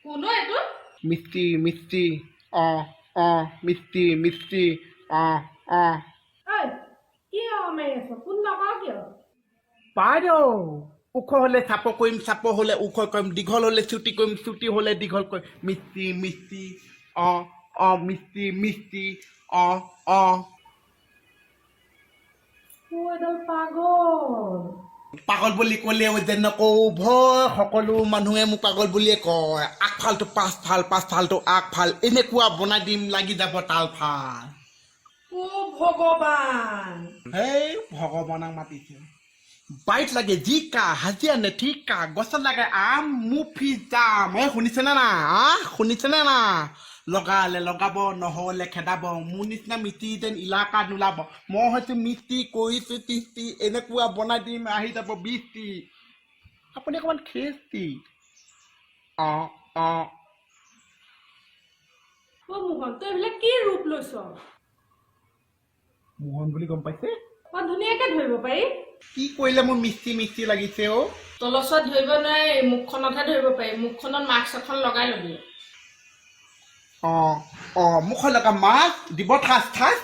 কোন এইটো মিষ্টি মিষ্টি মিষ্টি ঐ কি মাৰি আছ ফোন নকৰ কিয় বাইদেউ ওখ হলে চাপ কৰিম চাপ হলে ওখ কৰিম দীঘল হলে চুটি কৰিম চুটি হলে দীঘল কৰিম মিষ্টি মিষ্টি মিষ্টি মিষ্টি এডাল পাগল পাগল বুলি ক'লে যে নকওঁ ভয় সকলো মানুহে মোক পাগল বুলিয়ে কয় আগফালটো পাছফাল পাছফালটো আগফাল এনেকুৱা বনাই দিম লাগি যাব তালফাল ও ভগৱান হেই ভগৱানক মাতিছে বাইট লাগে জিকা হাজিয়া নে ঠিকা গছত লাগে আম মুফি জাম এই শুনিছেনে না শুনিছেনে না লগালে লগাব নহ'লে খেদাব মোৰ নিচিনা মিস্ত্ৰী যেন ইলাকাত নোলাব মই হয়তো মিস্ত্ৰী কৰিছোঁ তিস্তি এনেকুৱা বনাই দিম আহি যাব বিস্তি আপুনি অকণমান খেস্তি মোহন তই এইবিলাক কি ৰূপ লৈছ মোহন বুলি গম পাইছে ধুনীয়াকে ধৰিব পাৰি কি কৰিলে মোৰ মিস্ত্ৰী মিস্ত্ৰী লাগিছে তলচত ধৰিব নোৱাৰি মুখখনতহে ধৰিব পাৰি মুখখনত মাস্ক এখন লগাই ল'বি মুখত লগা মাছ দিব ঠাচ ঠাচ